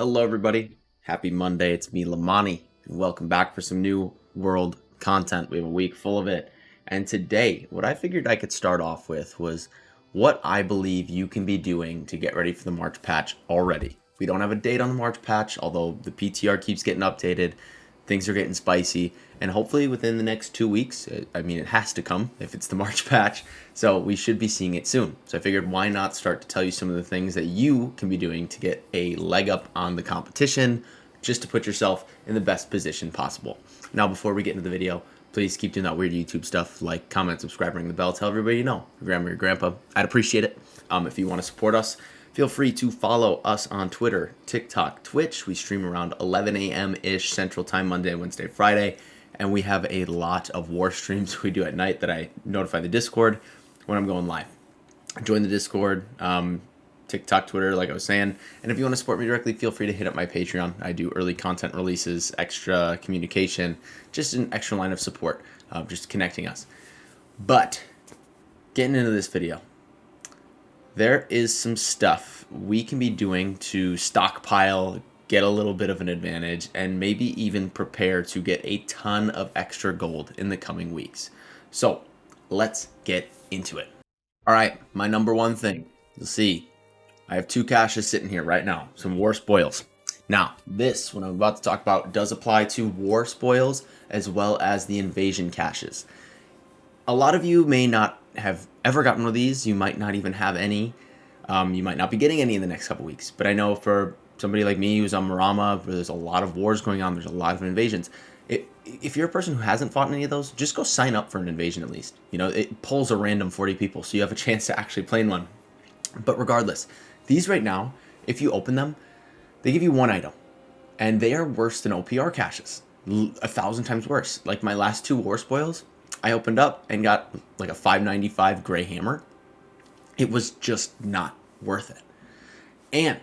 Hello, everybody. Happy Monday. It's me, Lemoni, and welcome back for some new world content. We have a week full of it. And today, what I figured I could start off with was what I believe you can be doing to get ready for the March patch already. We don't have a date on the March patch, although the PTR keeps getting updated. Things are getting spicy, and hopefully within the next 2 weeks, I mean, it has to come if it's the March patch, so we should be seeing it soon. So I figured why not start to tell you some of the things that you can be doing to get a leg up on the competition, just to put yourself in the best position possible. Now, before we get into the video, please keep doing that weird YouTube stuff, like, comment, subscribe, ring the bell, tell everybody you know, your grandma, your grandpa. I'd appreciate it. If you want to support us, feel free to follow us on Twitter, TikTok, Twitch. We stream around 11 a.m.-ish Central Time, Monday, Wednesday, Friday. And we have a lot of war streams we do at night that I notify the Discord when I'm going live. Join the Discord, TikTok, Twitter, like I was saying. And if you want to support me directly, feel free to hit up my Patreon. I do early content releases, extra communication, just an extra line of support, just connecting us. But getting into this video, there is some stuff we can be doing to stockpile, get a little bit of an advantage, and maybe even prepare to get a ton of extra gold in the coming weeks. So let's get into it. All right, my number one thing, you'll see, I have 2 caches sitting here right now, some war spoils. Now, this, what I'm about to talk about, does apply to war spoils as well as the invasion caches. A lot of you may not have ever gotten one of these. You might not even have any. You might not be getting any in the next couple weeks. But I know for somebody like me who's on Marama, where there's a lot of wars going on, there's a lot of invasions. If you're a person who hasn't fought in any of those, just go sign up for an invasion at least. You know, it pulls a random 40 people, so you have a chance to actually play in one. But regardless, these right now, if you open them, they give you 1 item. And they are worse than OPR caches. 1,000 times worse. Like my last 2 war spoils, I opened up and got like a 595 gray hammer. It was just not worth it. And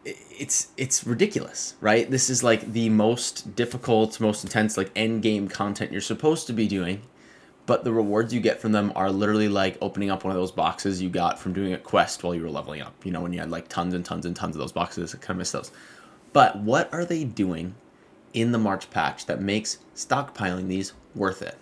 it's ridiculous, right? This is like the most difficult, most intense, like end game content you're supposed to be doing. But the rewards you get from them are literally like opening up one of those boxes you got from doing a quest while you were leveling up. You know, when you had like tons and tons and tons of those boxes, I kind of miss those. But what are they doing in the March patch that makes stockpiling these worth it?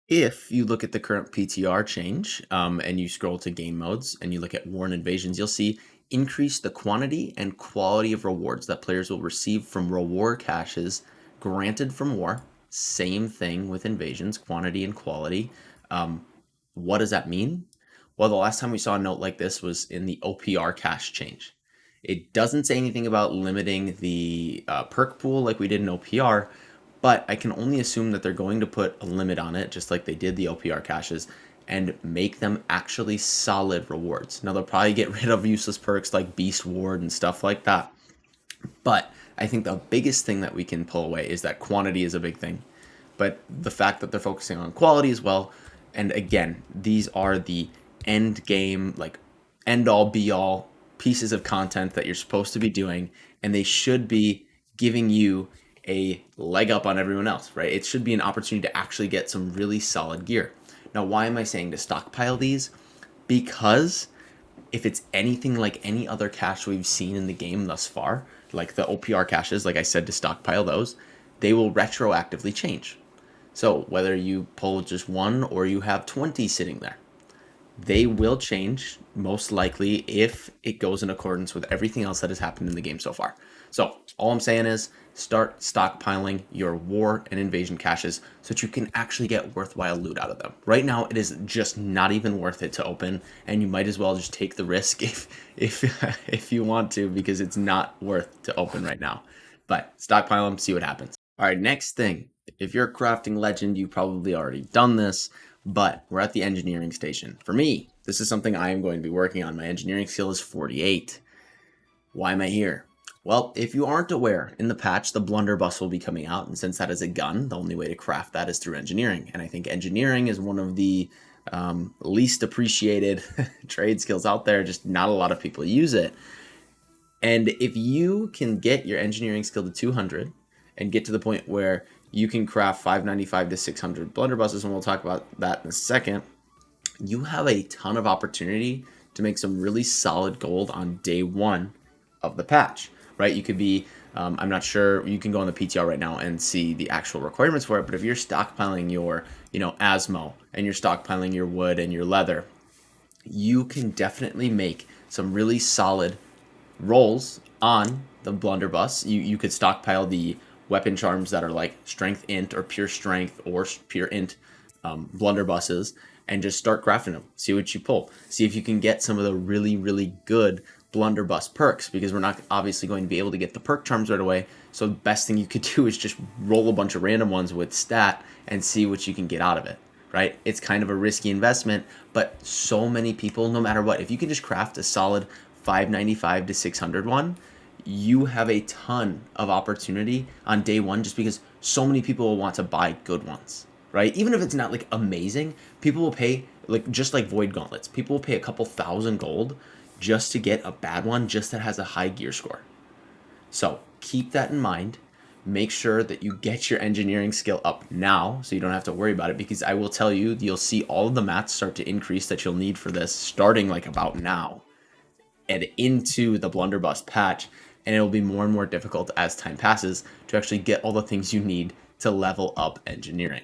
If you look at the current PTR change and you scroll to game modes and you look at war and invasions, you'll see increase the quantity and quality of rewards that players will receive from reward caches granted from war. Same thing with invasions, quantity and quality. What does that mean? Well, the last time we saw a note like this was in the OPR cache change. It doesn't say anything about limiting the perk pool like we did in OPR, but I can only assume that they're going to put a limit on it, just like they did the OPR caches, and make them actually solid rewards. Now, they'll probably get rid of useless perks like Beast Ward and stuff like that. But I think the biggest thing that we can pull away is that quantity is a big thing. But the fact that they're focusing on quality as well. And again, these are the end game, like end all be all pieces of content that you're supposed to be doing. And they should be giving you a leg up on everyone else, right? It should be an opportunity to actually get some really solid gear. Now, why am I saying to stockpile these? Because if it's anything like any other cache we've seen in the game thus far, like the OPR caches, like I said, to stockpile those, they will retroactively change. So whether you pull just 1 or you have 20 sitting there, they will change most likely if it goes in accordance with everything else that has happened in the game so far. So all I'm saying is start stockpiling your war and invasion caches so that you can actually get worthwhile loot out of them. Right now, it is just not even worth it to open, and you might as well just take the risk if you want to, because it's not worth to open right now. But stockpile them, see what happens. All right, next thing. If you're a crafting legend, you've probably already done this, but we're at the engineering station. For me, this is something I am going to be working on. My engineering skill is 48. Why am I here? Well, if you aren't aware, in the patch, the blunderbuss will be coming out, and since that is a gun, the only way to craft that is through engineering. And I think engineering is one of the least appreciated trade skills out there. Just not a lot of people use it. And if you can get your engineering skill to 200 and get to the point where you can craft 595 to 600 blunderbusses, and we'll talk about that in a second, you have a ton of opportunity to make some really solid gold on day 1 of the patch. right? You could be, I'm not sure, you can go on the PTR right now and see the actual requirements for it, but if you're stockpiling your, Asmo, and you're stockpiling your wood and your leather, you can definitely make some really solid rolls on the blunderbuss. You could stockpile the weapon charms that are like strength int or pure strength or pure int blunderbusses, and just start crafting them. See what you pull. See if you can get some of the really, really good blunderbuss perks, because we're not obviously going to be able to get the perk charms right away. So the best thing you could do is just roll a bunch of random ones with stat and see what you can get out of it, right? It's kind of a risky investment, but so many people, no matter what, if you can just craft a solid 595 to 600 one, you have a ton of opportunity on day one, just because so many people will want to buy good ones, right? Even if it's not like amazing, people will pay, like just like void gauntlets, people will pay a couple thousand gold just to get a bad one, just that has a high gear score. So keep that in mind. Make sure that you get your engineering skill up now so you don't have to worry about it, because I will tell you, you'll see all of the mats start to increase that you'll need for this starting like about now and into the blunderbuss patch, and it'll be more and more difficult as time passes to actually get all the things you need to level up engineering.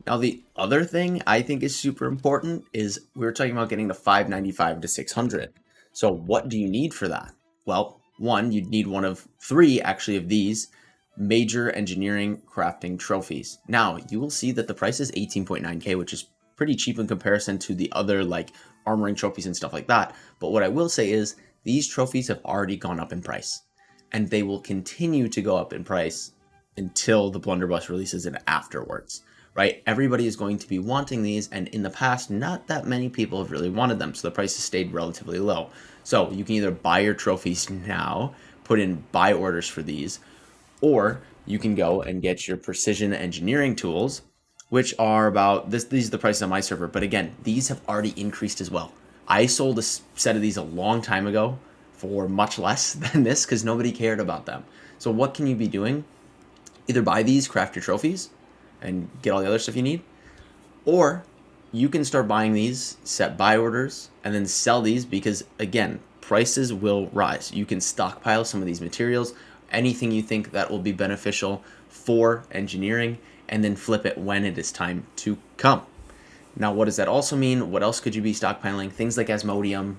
Now, the other thing I think is super important is we were talking about getting to 595 to 600. So what do you need for that? Well, one, you'd need one of three actually of these major engineering crafting trophies. Now, you will see that the price is 18.9k, which is pretty cheap in comparison to the other like armoring trophies and stuff like that. But what I will say is these trophies have already gone up in price, and they will continue to go up in price until the blunderbuss releases and afterwards, right? Everybody is going to be wanting these, and in the past, not that many people have really wanted them, so the price has stayed relatively low. So you can either buy your trophies now, put in buy orders for these, or you can go and get your precision engineering tools, which are about this. These are the prices on my server, but again, these have already increased as well. I sold a set of these a long time ago for much less than this because nobody cared about them. So what can you be doing? Either buy these, craft your trophies, and get all the other stuff you need, or you can start buying these, set buy orders, and then sell these, because again, prices will rise. You can stockpile some of these materials, anything you think that will be beneficial for engineering, and then flip it when it is time to come. Now, what does that also mean? What else could you be stockpiling? Things like Asmodium,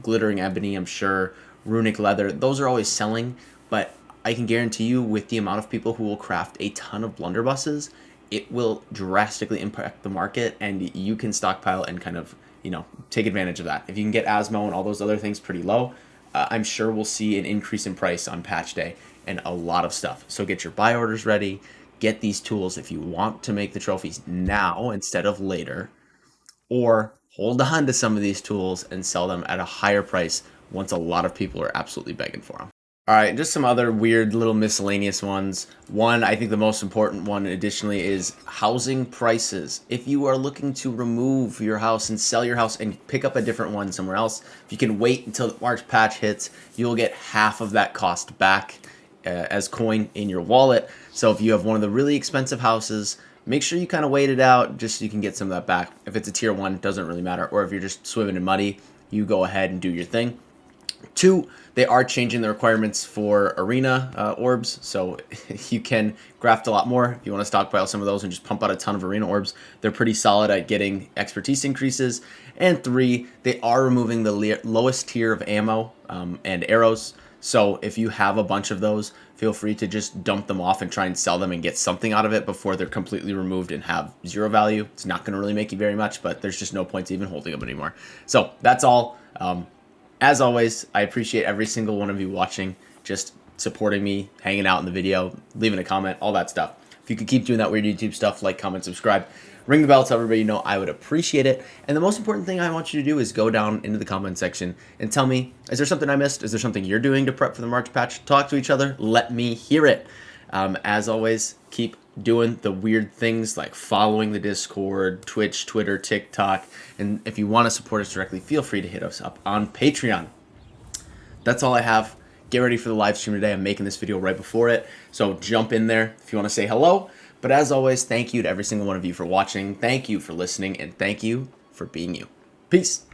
glittering ebony, I'm sure, runic leather, those are always selling, but I can guarantee you, with the amount of people who will craft a ton of blunderbusses, it will drastically impact the market, and you can stockpile and kind of, take advantage of that. If you can get Asmo and all those other things pretty low, I'm sure we'll see an increase in price on patch day and a lot of stuff. So get your buy orders ready, get these tools if you want to make the trophies now instead of later, or hold on to some of these tools and sell them at a higher price once a lot of people are absolutely begging for them. All right, just some other weird little miscellaneous ones. One, I think the most important one additionally, is housing prices. If you are looking to remove your house and sell your house and pick up a different one somewhere else, if you can wait until the March patch hits, you'll get half of that cost back as coin in your wallet. So if you have one of the really expensive houses, make sure you kind of wait it out just so you can get some of that back. If it's a tier 1, it doesn't really matter. Or if you're just swimming in money, you go ahead and do your thing. 2, they are changing the requirements for arena orbs, so you can graft a lot more if you want to stockpile some of those and just pump out a ton of arena orbs. They're pretty solid at getting expertise increases. And 3, they are removing the lowest tier of ammo and arrows. So if you have a bunch of those, feel free to just dump them off and try and sell them and get something out of it before they're completely removed and have 0 value. It's not going to really make you very much, but there's just no point to even holding them anymore. So that's all. As always, I appreciate every single one of you watching, just supporting me, hanging out in the video, leaving a comment, all that stuff. If you could keep doing that weird YouTube stuff, like, comment, subscribe, ring the bell so everybody know, I would appreciate it. And the most important thing I want you to do is go down into the comment section and tell me, is there something I missed? Is there something you're doing to prep for the March patch? Talk to each other. Let me hear it. As always, keep doing the weird things like following the Discord, Twitch, Twitter, TikTok, and if you want to support us directly, feel free to hit us up on Patreon. That's all I have. Get ready for the live stream today. I'm making this video right before it, so jump in there if you want to say hello. But as always, thank you to every single one of you for watching. Thank you for listening, and thank you for being you. Peace.